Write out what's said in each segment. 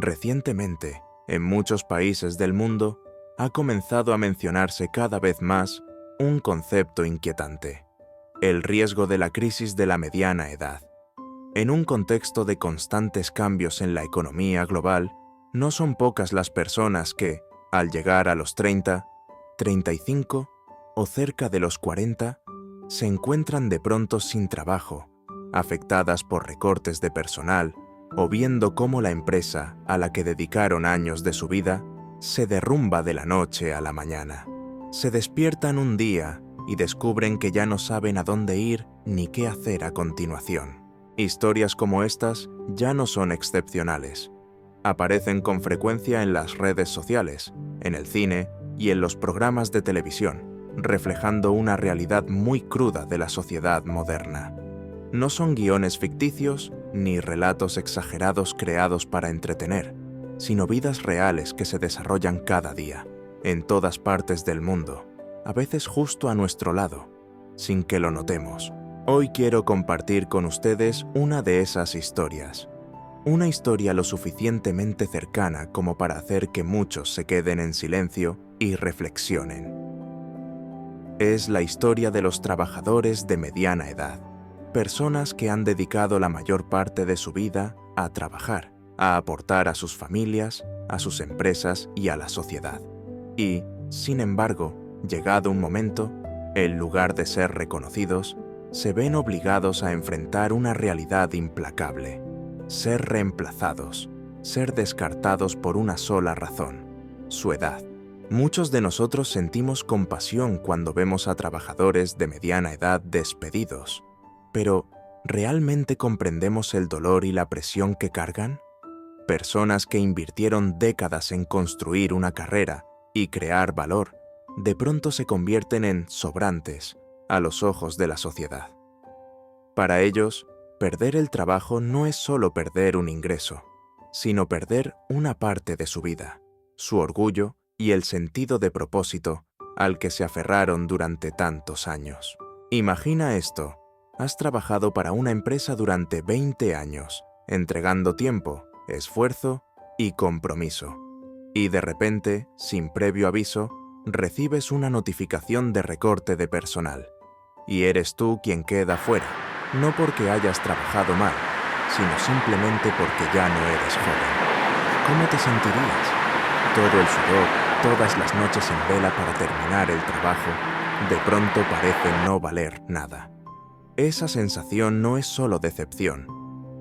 Recientemente, en muchos países del mundo, ha comenzado a mencionarse cada vez más un concepto inquietante: el riesgo de la crisis de la mediana edad. En un contexto de constantes cambios en la economía global, no son pocas las personas que, al llegar a los 30, 35 o cerca de los 40, se encuentran de pronto sin trabajo, afectadas por recortes de personal o viendo cómo la empresa a la que dedicaron años de su vida se derrumba de la noche a la mañana. Se despiertan un día y descubren que ya no saben a dónde ir ni qué hacer a continuación. Historias como estas ya no son excepcionales. Aparecen con frecuencia en las redes sociales, en el cine y en los programas de televisión, reflejando una realidad muy cruda de la sociedad moderna. No son guiones ficticios ni relatos exagerados creados para entretener, sino vidas reales que se desarrollan cada día, en todas partes del mundo, a veces justo a nuestro lado, sin que lo notemos. Hoy quiero compartir con ustedes una de esas historias. Una historia lo suficientemente cercana como para hacer que muchos se queden en silencio y reflexionen. Es la historia de los trabajadores de mediana edad, personas que han dedicado la mayor parte de su vida a trabajar, a aportar a sus familias, a sus empresas y a la sociedad. Y, sin embargo, llegado un momento, en lugar de ser reconocidos, se ven obligados a enfrentar una realidad implacable: ser reemplazados, ser descartados por una sola razón: su edad. Muchos de nosotros sentimos compasión cuando vemos a trabajadores de mediana edad despedidos, pero ¿realmente comprendemos el dolor y la presión que cargan? Personas que invirtieron décadas en construir una carrera y crear valor, de pronto se convierten en sobrantes a los ojos de la sociedad. Para ellos, perder el trabajo no es solo perder un ingreso, sino perder una parte de su vida, su orgullo y el sentido de propósito al que se aferraron durante tantos años. Imagina esto: has trabajado para una empresa durante 20 años, entregando tiempo, esfuerzo y compromiso. Y de repente, sin previo aviso, recibes una notificación de recorte de personal. Y eres tú quien queda fuera, no porque hayas trabajado mal, sino simplemente porque ya no eres joven. ¿Cómo te sentirías? Todo el sudor, todas las noches en vela para terminar el trabajo, de pronto parece no valer nada. Esa sensación no es solo decepción,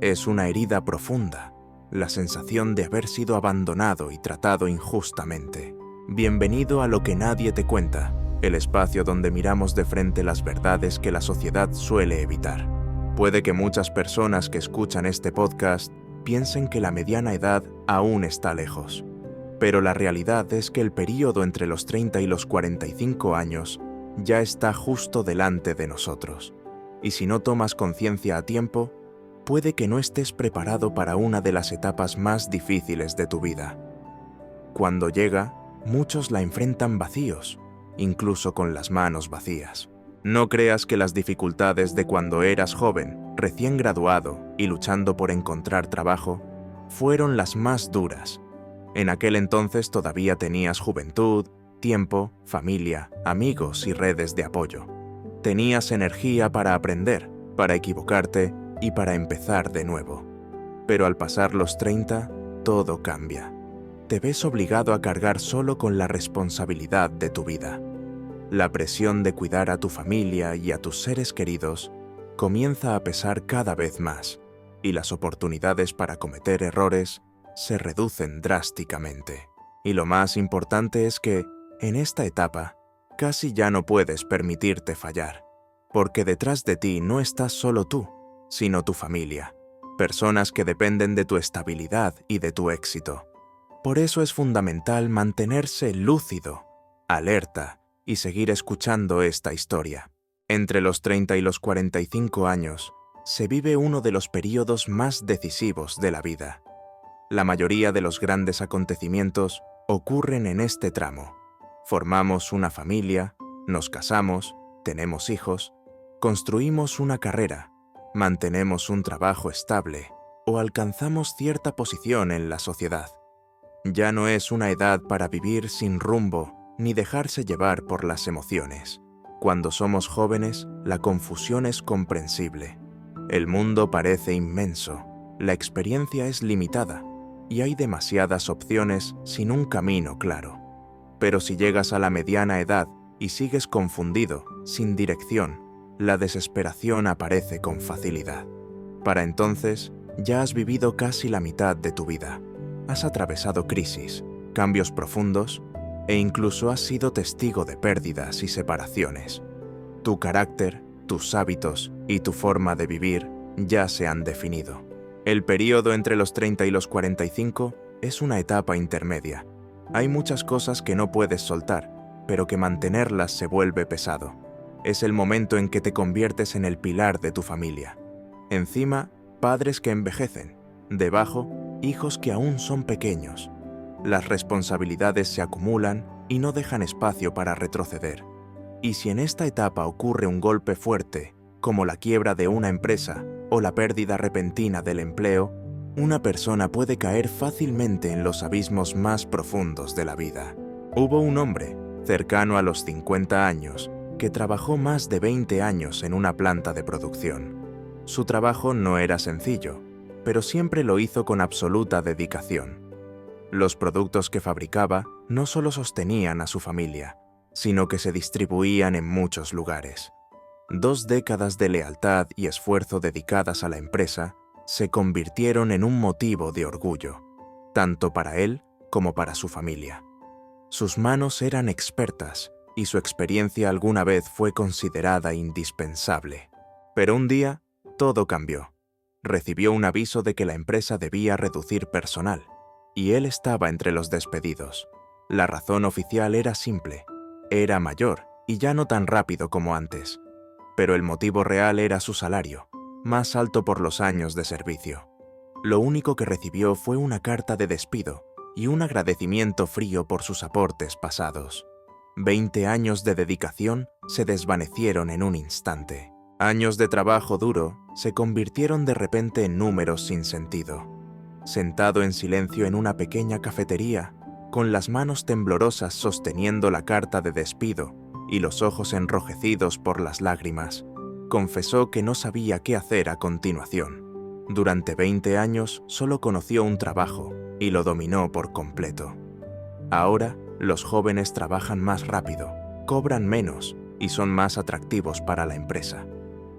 es una herida profunda, la sensación de haber sido abandonado y tratado injustamente. Bienvenido a Lo que nadie te cuenta, el espacio donde miramos de frente las verdades que la sociedad suele evitar. Puede que muchas personas que escuchan este podcast piensen que la mediana edad aún está lejos, pero la realidad es que el período entre los 30 y los 45 años ya está justo delante de nosotros. Y si no tomas conciencia a tiempo, puede que no estés preparado para una de las etapas más difíciles de tu vida. Cuando llega, muchos la enfrentan vacíos, incluso con las manos vacías. No creas que las dificultades de cuando eras joven, recién graduado y luchando por encontrar trabajo, fueron las más duras. En aquel entonces todavía tenías juventud, tiempo, familia, amigos y redes de apoyo. Tenías energía para aprender, para equivocarte y para empezar de nuevo. Pero al pasar los 30, todo cambia. Te ves obligado a cargar solo con la responsabilidad de tu vida. La presión de cuidar a tu familia y a tus seres queridos comienza a pesar cada vez más, y las oportunidades para cometer errores se reducen drásticamente. Y lo más importante es que, en esta etapa, casi ya no puedes permitirte fallar, porque detrás de ti no estás solo tú, sino tu familia, personas que dependen de tu estabilidad y de tu éxito. Por eso es fundamental mantenerse lúcido, alerta y seguir escuchando esta historia. Entre los 30 y los 45 años se vive uno de los períodos más decisivos de la vida. La mayoría de los grandes acontecimientos ocurren en este tramo. Formamos una familia, nos casamos, tenemos hijos, construimos una carrera, mantenemos un trabajo estable o alcanzamos cierta posición en la sociedad. Ya no es una edad para vivir sin rumbo ni dejarse llevar por las emociones. Cuando somos jóvenes, la confusión es comprensible. El mundo parece inmenso, la experiencia es limitada y hay demasiadas opciones sin un camino claro. Pero si llegas a la mediana edad y sigues confundido, sin dirección, la desesperación aparece con facilidad. Para entonces, ya has vivido casi la mitad de tu vida. Has atravesado crisis, cambios profundos e incluso has sido testigo de pérdidas y separaciones. Tu carácter, tus hábitos y tu forma de vivir ya se han definido. El período entre los 30 y los 45 es una etapa intermedia. Hay muchas cosas que no puedes soltar, pero que mantenerlas se vuelve pesado. Es el momento en que te conviertes en el pilar de tu familia. Encima, padres que envejecen. Debajo, hijos que aún son pequeños. Las responsabilidades se acumulan y no dejan espacio para retroceder. Y si en esta etapa ocurre un golpe fuerte, como la quiebra de una empresa o la pérdida repentina del empleo, una persona puede caer fácilmente en los abismos más profundos de la vida. Hubo un hombre, cercano a los 50 años, que trabajó más de 20 años en una planta de producción. Su trabajo no era sencillo, pero siempre lo hizo con absoluta dedicación. Los productos que fabricaba no solo sostenían a su familia, sino que se distribuían en muchos lugares. 2 décadas de lealtad y esfuerzo dedicadas a la empresa se convirtieron en un motivo de orgullo, tanto para él como para su familia. Sus manos eran expertas y su experiencia alguna vez fue considerada indispensable. Pero un día, todo cambió. Recibió un aviso de que la empresa debía reducir personal, y él estaba entre los despedidos. La razón oficial era simple. Era mayor y ya no tan rápido como antes. Pero el motivo real era su salario, más alto por los años de servicio. Lo único que recibió fue una carta de despido y un agradecimiento frío por sus aportes pasados. 20 años de dedicación se desvanecieron en un instante. Años de trabajo duro se convirtieron de repente en números sin sentido. Sentado en silencio en una pequeña cafetería, con las manos temblorosas sosteniendo la carta de despido y los ojos enrojecidos por las lágrimas, confesó que no sabía qué hacer a continuación. Durante 20 años solo conoció un trabajo y lo dominó por completo. Ahora, los jóvenes trabajan más rápido, cobran menos y son más atractivos para la empresa.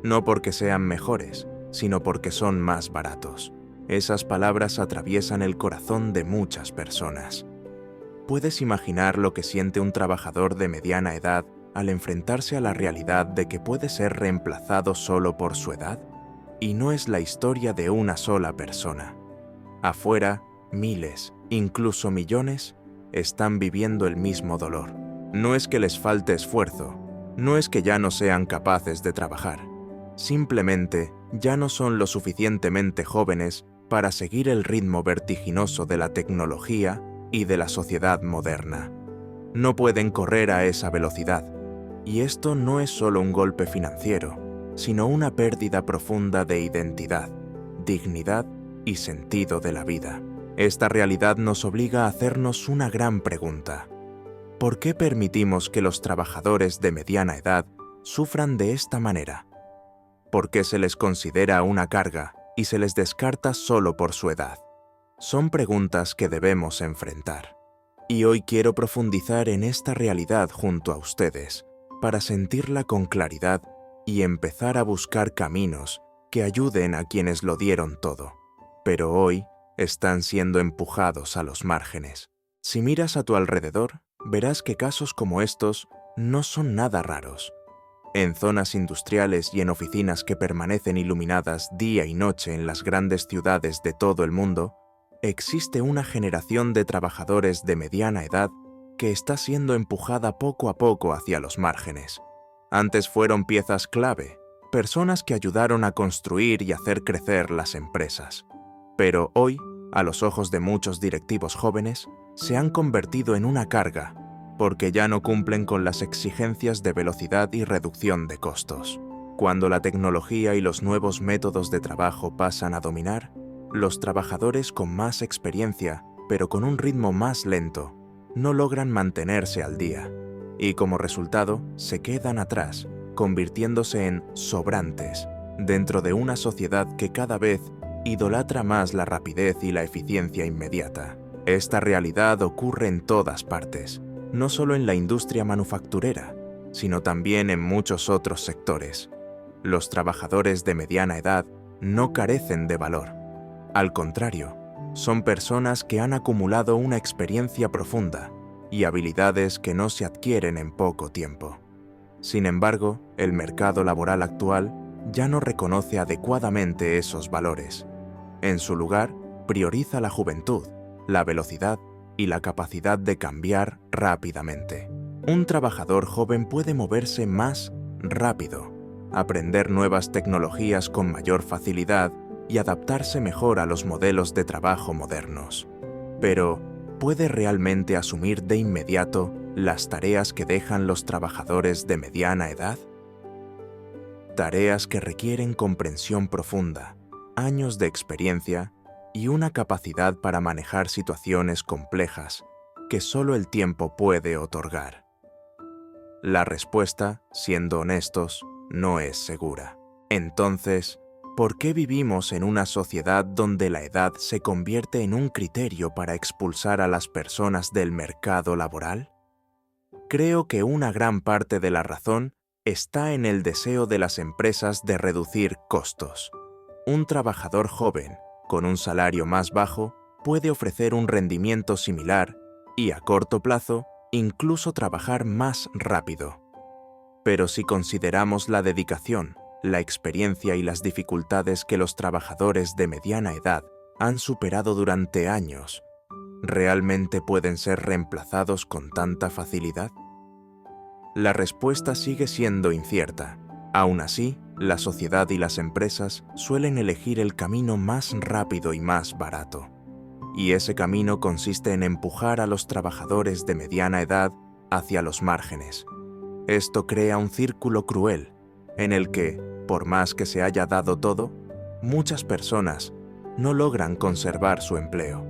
No porque sean mejores, sino porque son más baratos. Esas palabras atraviesan el corazón de muchas personas. ¿Puedes imaginar lo que siente un trabajador de mediana edad al enfrentarse a la realidad de que puede ser reemplazado solo por su edad? Y no es la historia de una sola persona. Afuera, miles, incluso millones, están viviendo el mismo dolor. No es que les falte esfuerzo, no es que ya no sean capaces de trabajar. Simplemente ya no son lo suficientemente jóvenes para seguir el ritmo vertiginoso de la tecnología y de la sociedad moderna. No pueden correr a esa velocidad. Y esto no es solo un golpe financiero, sino una pérdida profunda de identidad, dignidad y sentido de la vida. Esta realidad nos obliga a hacernos una gran pregunta. ¿Por qué permitimos que los trabajadores de mediana edad sufran de esta manera? ¿Por qué se les considera una carga y se les descarta solo por su edad? Son preguntas que debemos enfrentar. Y hoy quiero profundizar en esta realidad junto a ustedes, para sentirla con claridad y empezar a buscar caminos que ayuden a quienes lo dieron todo, pero hoy están siendo empujados a los márgenes. Si miras a tu alrededor, verás que casos como estos no son nada raros. En zonas industriales y en oficinas que permanecen iluminadas día y noche en las grandes ciudades de todo el mundo, existe una generación de trabajadores de mediana edad que está siendo empujada poco a poco hacia los márgenes. Antes fueron piezas clave, personas que ayudaron a construir y hacer crecer las empresas. Pero hoy, a los ojos de muchos directivos jóvenes, se han convertido en una carga, porque ya no cumplen con las exigencias de velocidad y reducción de costos. Cuando la tecnología y los nuevos métodos de trabajo pasan a dominar, Los trabajadores con más experiencia, pero con un ritmo más lento, no logran mantenerse al día y como resultado se quedan atrás, convirtiéndose en sobrantes dentro de una sociedad que cada vez idolatra más la rapidez y la eficiencia inmediata. Esta realidad ocurre en todas partes, no solo en la industria manufacturera, sino también en muchos otros sectores. Los trabajadores de mediana edad no carecen de valor. Al contrario, son personas que han acumulado una experiencia profunda y habilidades que no se adquieren en poco tiempo. Sin embargo, el mercado laboral actual ya no reconoce adecuadamente esos valores. En su lugar, prioriza la juventud, la velocidad y la capacidad de cambiar rápidamente. Un trabajador joven puede moverse más rápido, aprender nuevas tecnologías con mayor facilidad y adaptarse mejor a los modelos de trabajo modernos. Pero, ¿puede realmente asumir de inmediato las tareas que dejan los trabajadores de mediana edad? Tareas que requieren comprensión profunda, años de experiencia y una capacidad para manejar situaciones complejas que solo el tiempo puede otorgar. La respuesta, siendo honestos, no es segura. Entonces, ¿por qué vivimos en una sociedad donde la edad se convierte en un criterio para expulsar a las personas del mercado laboral? Creo que una gran parte de la razón está en el deseo de las empresas de reducir costos. Un trabajador joven, con un salario más bajo, puede ofrecer un rendimiento similar y, a corto plazo, incluso trabajar más rápido. Pero si consideramos la dedicación, la experiencia y las dificultades que los trabajadores de mediana edad han superado durante años, ¿realmente pueden ser reemplazados con tanta facilidad? La respuesta sigue siendo incierta. Aún así, la sociedad y las empresas suelen elegir el camino más rápido y más barato. Y ese camino consiste en empujar a los trabajadores de mediana edad hacia los márgenes. Esto crea un círculo cruel, en el que, por más que se haya dado todo, muchas personas no logran conservar su empleo.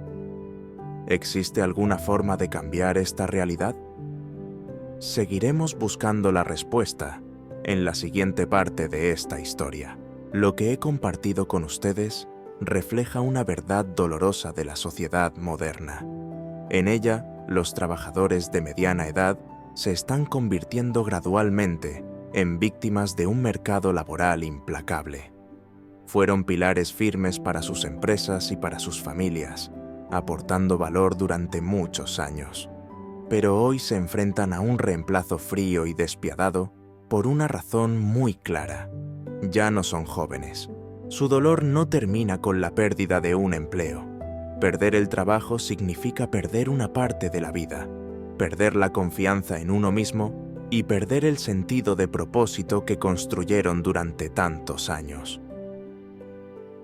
¿Existe alguna forma de cambiar esta realidad? Seguiremos buscando la respuesta en la siguiente parte de esta historia. Lo que he compartido con ustedes refleja una verdad dolorosa de la sociedad moderna. En ella, los trabajadores de mediana edad se están convirtiendo gradualmente en víctimas de un mercado laboral implacable. Fueron pilares firmes para sus empresas y para sus familias, aportando valor durante muchos años. Pero hoy se enfrentan a un reemplazo frío y despiadado por una razón muy clara. Ya no son jóvenes. Su dolor no termina con la pérdida de un empleo. Perder el trabajo significa perder una parte de la vida, perder la confianza en uno mismo y perder el sentido de propósito que construyeron durante tantos años.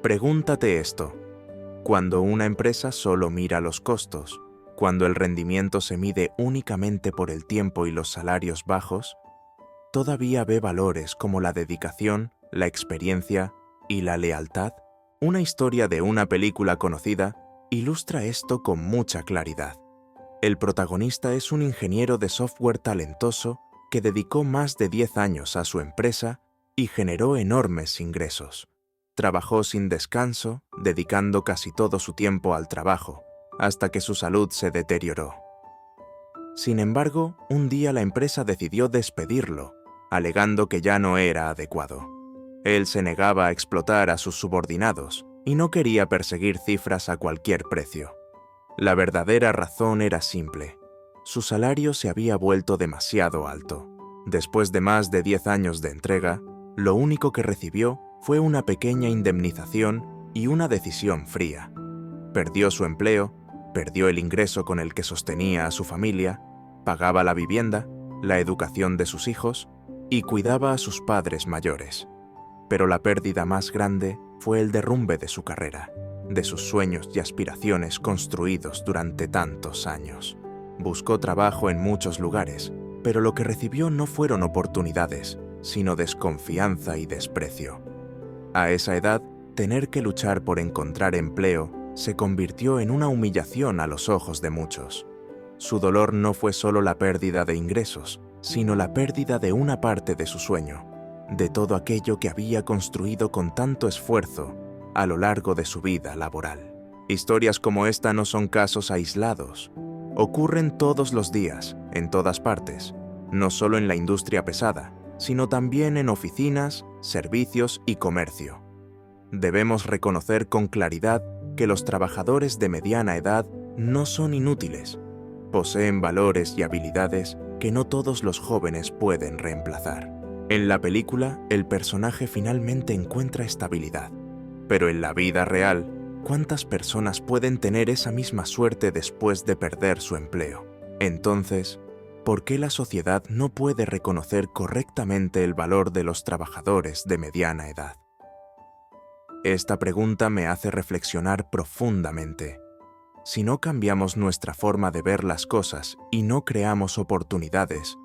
Pregúntate esto: cuando una empresa solo mira los costos, cuando el rendimiento se mide únicamente por el tiempo y los salarios bajos, ¿todavía ve valores como la dedicación, la experiencia y la lealtad? Una historia de una película conocida ilustra esto con mucha claridad. El protagonista es un ingeniero de software talentoso que dedicó más de 10 años a su empresa y generó enormes ingresos. Trabajó sin descanso, dedicando casi todo su tiempo al trabajo, hasta que su salud se deterioró. Sin embargo, un día la empresa decidió despedirlo, alegando que ya no era adecuado. Él se negaba a explotar a sus subordinados y no quería perseguir cifras a cualquier precio. La verdadera razón era simple: su salario se había vuelto demasiado alto. Después de más de 10 años de entrega, lo único que recibió fue una pequeña indemnización y una decisión fría. Perdió su empleo, perdió el ingreso con el que sostenía a su familia, pagaba la vivienda, la educación de sus hijos y cuidaba a sus padres mayores. Pero la pérdida más grande fue el derrumbe de su carrera, de sus sueños y aspiraciones construidos durante tantos años. Buscó trabajo en muchos lugares, pero lo que recibió no fueron oportunidades, sino desconfianza y desprecio. A esa edad, tener que luchar por encontrar empleo se convirtió en una humillación a los ojos de muchos. Su dolor no fue solo la pérdida de ingresos, sino la pérdida de una parte de su sueño, de todo aquello que había construido con tanto esfuerzo a lo largo de su vida laboral. Historias como esta no son casos aislados. Ocurren todos los días, en todas partes, no solo en la industria pesada, sino también en oficinas, servicios y comercio. Debemos reconocer con claridad que los trabajadores de mediana edad no son inútiles. Poseen valores y habilidades que no todos los jóvenes pueden reemplazar. En la película, el personaje finalmente encuentra estabilidad. Pero en la vida real, ¿cuántas personas pueden tener esa misma suerte después de perder su empleo? Entonces, ¿por qué la sociedad no puede reconocer correctamente el valor de los trabajadores de mediana edad? Esta pregunta me hace reflexionar profundamente. Si no cambiamos nuestra forma de ver las cosas y no creamos oportunidades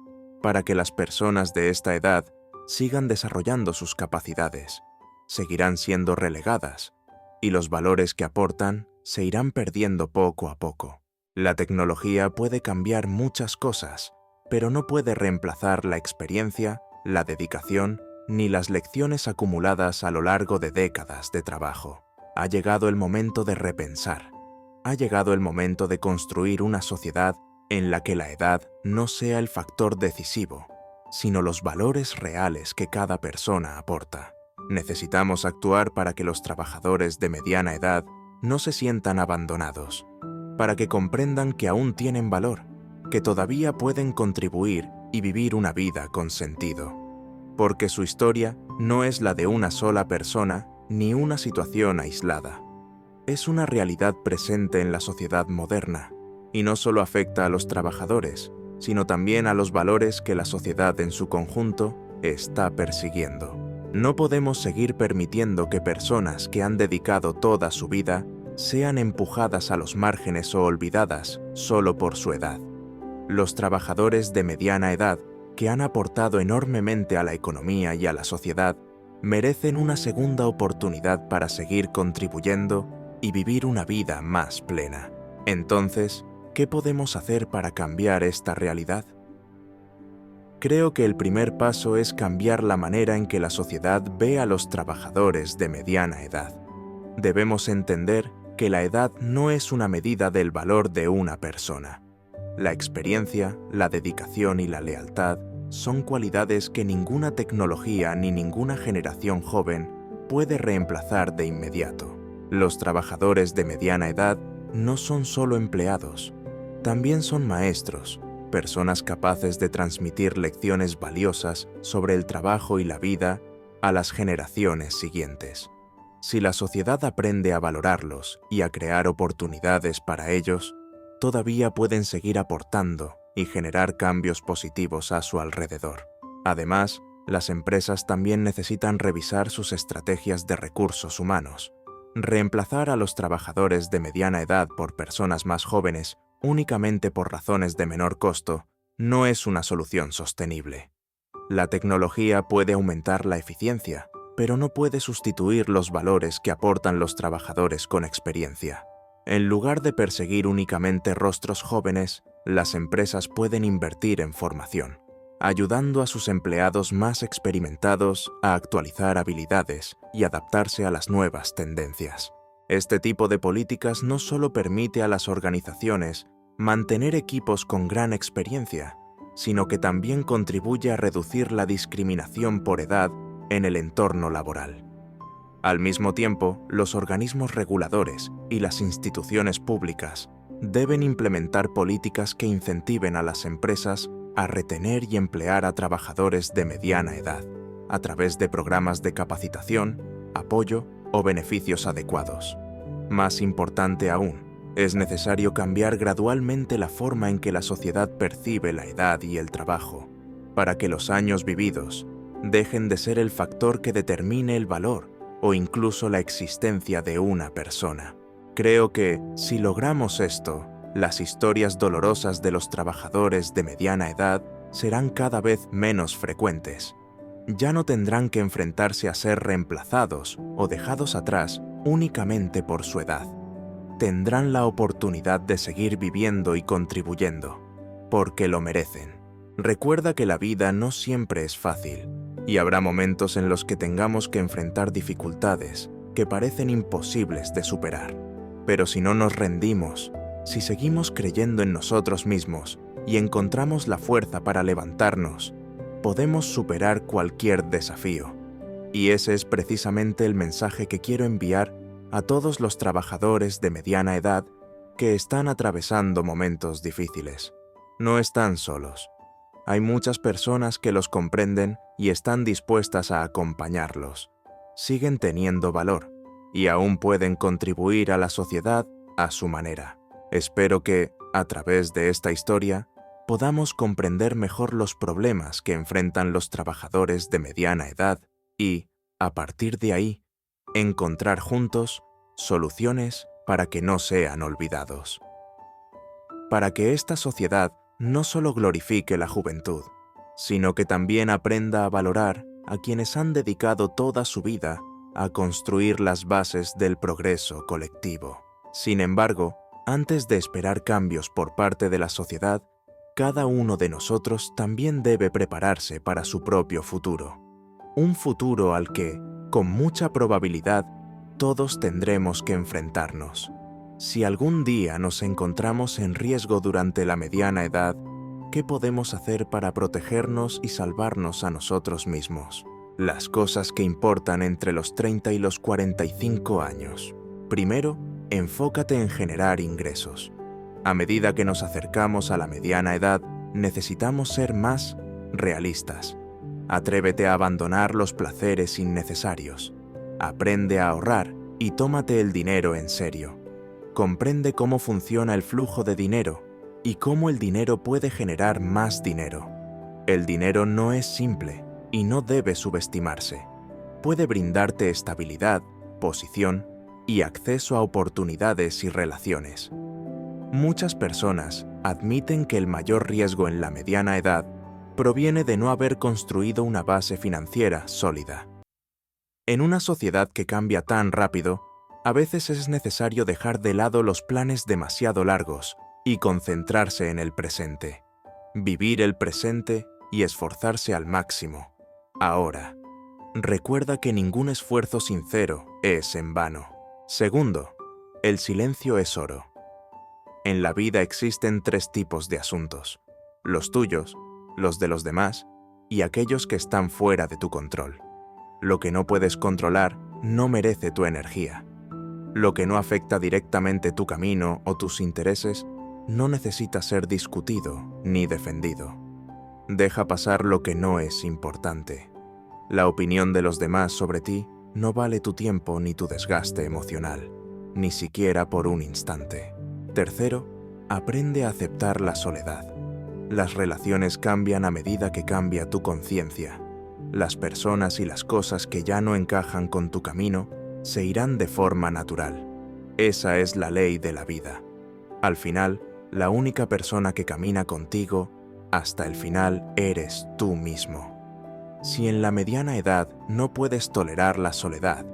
para que las personas de esta edad sigan desarrollando sus capacidades, seguirán siendo relegadas y los valores que aportan se irán perdiendo poco a poco. La tecnología puede cambiar muchas cosas, pero no puede reemplazar la experiencia, la dedicación ni las lecciones acumuladas a lo largo de décadas de trabajo. Ha llegado el momento de repensar. Ha llegado el momento de construir una sociedad en la que la edad no sea el factor decisivo, sino los valores reales que cada persona aporta. Necesitamos actuar para que los trabajadores de mediana edad no se sientan abandonados, para que comprendan que aún tienen valor, que todavía pueden contribuir y vivir una vida con sentido. Porque su historia no es la de una sola persona ni una situación aislada. Es una realidad presente en la sociedad moderna, y no solo afecta a los trabajadores, sino también a los valores que la sociedad en su conjunto está persiguiendo. No podemos seguir permitiendo que personas que han dedicado toda su vida sean empujadas a los márgenes o olvidadas solo por su edad. Los trabajadores de mediana edad, que han aportado enormemente a la economía y a la sociedad, merecen una segunda oportunidad para seguir contribuyendo y vivir una vida más plena. Entonces, ¿qué podemos hacer para cambiar esta realidad? Creo que el primer paso es cambiar la manera en que la sociedad ve a los trabajadores de mediana edad. Debemos entender que la edad no es una medida del valor de una persona. La experiencia, la dedicación y la lealtad son cualidades que ninguna tecnología ni ninguna generación joven puede reemplazar de inmediato. Los trabajadores de mediana edad no son solo empleados, también son maestros, personas capaces de transmitir lecciones valiosas sobre el trabajo y la vida a las generaciones siguientes. Si la sociedad aprende a valorarlos y a crear oportunidades para ellos, todavía pueden seguir aportando y generar cambios positivos a su alrededor. Además, las empresas también necesitan revisar sus estrategias de recursos humanos. Reemplazar a los trabajadores de mediana edad por personas más jóvenes únicamente por razones de menor costo no es una solución sostenible. La tecnología puede aumentar la eficiencia, pero no puede sustituir los valores que aportan los trabajadores con experiencia. En lugar de perseguir únicamente rostros jóvenes, las empresas pueden invertir en formación, ayudando a sus empleados más experimentados a actualizar habilidades y adaptarse a las nuevas tendencias. Este tipo de políticas no solo permite a las organizaciones mantener equipos con gran experiencia, sino que también contribuye a reducir la discriminación por edad en el entorno laboral. Al mismo tiempo, los organismos reguladores y las instituciones públicas deben implementar políticas que incentiven a las empresas a retener y emplear a trabajadores de mediana edad, a través de programas de capacitación, apoyo o beneficios adecuados. Más importante aún, es necesario cambiar gradualmente la forma en que la sociedad percibe la edad y el trabajo, para que los años vividos dejen de ser el factor que determine el valor o incluso la existencia de una persona. Creo que, si logramos esto, las historias dolorosas de los trabajadores de mediana edad serán cada vez menos frecuentes, Ya no tendrán que enfrentarse a ser reemplazados o dejados atrás únicamente por su edad. Tendrán la oportunidad de seguir viviendo y contribuyendo, porque lo merecen. Recuerda que la vida no siempre es fácil, y habrá momentos en los que tengamos que enfrentar dificultades que parecen imposibles de superar. Pero si no nos rendimos, si seguimos creyendo en nosotros mismos y encontramos la fuerza para levantarnos, podemos superar cualquier desafío. Y ese es precisamente el mensaje que quiero enviar a todos los trabajadores de mediana edad que están atravesando momentos difíciles. No están solos. Hay muchas personas que los comprenden y están dispuestas a acompañarlos. Siguen teniendo valor y aún pueden contribuir a la sociedad a su manera. Espero que, a través de esta historia, podamos comprender mejor los problemas que enfrentan los trabajadores de mediana edad y, a partir de ahí, encontrar juntos soluciones para que no sean olvidados. Para que esta sociedad no solo glorifique la juventud, sino que también aprenda a valorar a quienes han dedicado toda su vida a construir las bases del progreso colectivo. Sin embargo, antes de esperar cambios por parte de la sociedad, cada uno de nosotros también debe prepararse para su propio futuro. Un futuro al que, con mucha probabilidad, todos tendremos que enfrentarnos. Si algún día nos encontramos en riesgo durante la mediana edad, ¿qué podemos hacer para protegernos y salvarnos a nosotros mismos? Las cosas que importan entre los 30 y los 45 años. Primero, enfócate en generar ingresos. A medida que nos acercamos a la mediana edad, necesitamos ser más realistas. Atrévete a abandonar los placeres innecesarios. Aprende a ahorrar y tómate el dinero en serio. Comprende cómo funciona el flujo de dinero y cómo el dinero puede generar más dinero. El dinero no es simple y no debe subestimarse. Puede brindarte estabilidad, posición y acceso a oportunidades y relaciones. Muchas personas admiten que el mayor riesgo en la mediana edad proviene de no haber construido una base financiera sólida. En una sociedad que cambia tan rápido, a veces es necesario dejar de lado los planes demasiado largos y concentrarse en el presente. Vivir el presente y esforzarse al máximo. Ahora, recuerda que ningún esfuerzo sincero es en vano. Segundo, el silencio es oro. En la vida existen 3 tipos de asuntos: los tuyos, los de los demás y aquellos que están fuera de tu control. Lo que no puedes controlar no merece tu energía. Lo que no afecta directamente tu camino o tus intereses no necesita ser discutido ni defendido. Deja pasar lo que no es importante. La opinión de los demás sobre ti no vale tu tiempo ni tu desgaste emocional, ni siquiera por un instante. Tercero, aprende a aceptar la soledad. Las relaciones cambian a medida que cambia tu conciencia. Las personas y las cosas que ya no encajan con tu camino se irán de forma natural. Esa es la ley de la vida. Al final, la única persona que camina contigo hasta el final eres tú mismo. Si en la mediana edad no puedes tolerar la soledad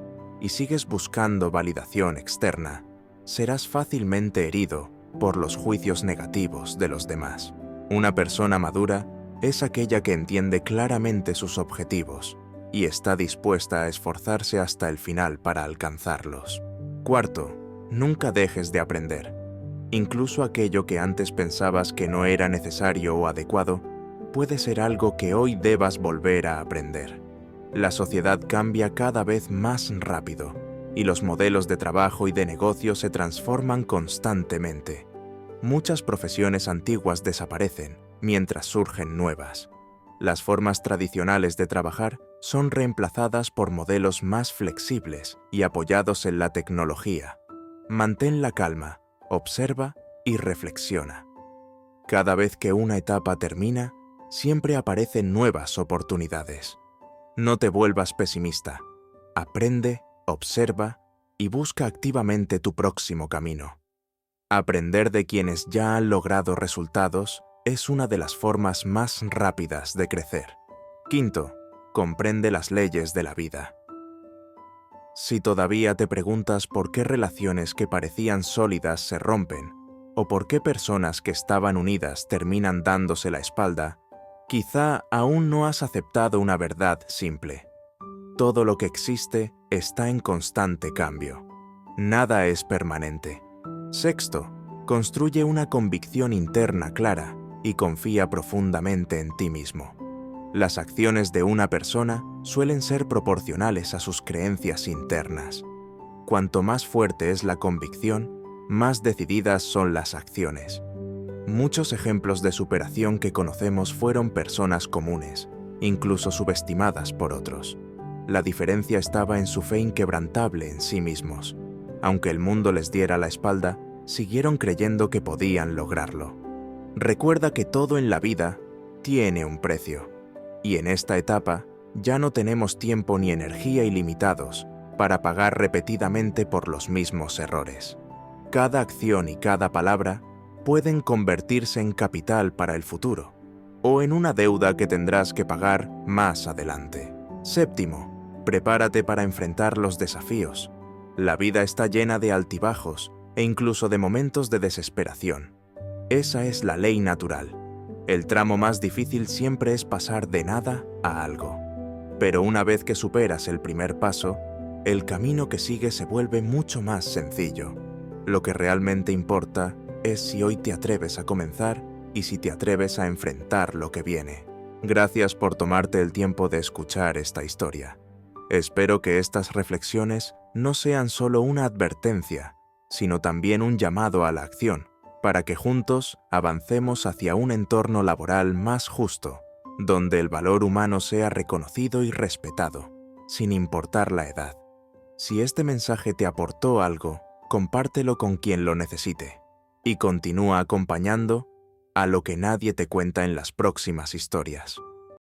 y sigues buscando validación externa, serás fácilmente herido por los juicios negativos de los demás. Una persona madura es aquella que entiende claramente sus objetivos y está dispuesta a esforzarse hasta el final para alcanzarlos. Cuarto, nunca dejes de aprender. Incluso aquello que antes pensabas que no era necesario o adecuado, puede ser algo que hoy debas volver a aprender. La sociedad cambia cada vez más rápido y los modelos de trabajo y de negocio se transforman constantemente. Muchas profesiones antiguas desaparecen mientras surgen nuevas. Las formas tradicionales de trabajar son reemplazadas por modelos más flexibles y apoyados en la tecnología. Mantén la calma, observa y reflexiona. Cada vez que una etapa termina, siempre aparecen nuevas oportunidades. No te vuelvas pesimista. Aprende, observa y busca activamente tu próximo camino. Aprender de quienes ya han logrado resultados es una de las formas más rápidas de crecer. Quinto, comprende las leyes de la vida. Si todavía te preguntas por qué relaciones que parecían sólidas se rompen, o por qué personas que estaban unidas terminan dándose la espalda, quizá aún no has aceptado una verdad simple. Todo lo que existe está en constante cambio. Nada es permanente. Sexto, construye una convicción interna clara y confía profundamente en ti mismo. Las acciones de una persona suelen ser proporcionales a sus creencias internas. Cuanto más fuerte es la convicción, más decididas son las acciones. Muchos ejemplos de superación que conocemos fueron personas comunes, incluso subestimadas por otros. La diferencia estaba en su fe inquebrantable en sí mismos. Aunque el mundo les diera la espalda, siguieron creyendo que podían lograrlo. Recuerda que todo en la vida tiene un precio, y en esta etapa ya no tenemos tiempo ni energía ilimitados para pagar repetidamente por los mismos errores. Cada acción y cada palabra pueden convertirse en capital para el futuro, o en una deuda que tendrás que pagar más adelante. Séptimo, prepárate para enfrentar los desafíos. La vida está llena de altibajos e incluso de momentos de desesperación. Esa es la ley natural. El tramo más difícil siempre es pasar de nada a algo. Pero una vez que superas el primer paso, el camino que sigue se vuelve mucho más sencillo. Lo que realmente importa es si hoy te atreves a comenzar y si te atreves a enfrentar lo que viene. Gracias por tomarte el tiempo de escuchar esta historia. Espero que estas reflexiones no sean solo una advertencia, sino también un llamado a la acción, para que juntos avancemos hacia un entorno laboral más justo, donde el valor humano sea reconocido y respetado, sin importar la edad. Si este mensaje te aportó algo, compártelo con quien lo necesite y continúa acompañando a lo que nadie te cuenta en las próximas historias.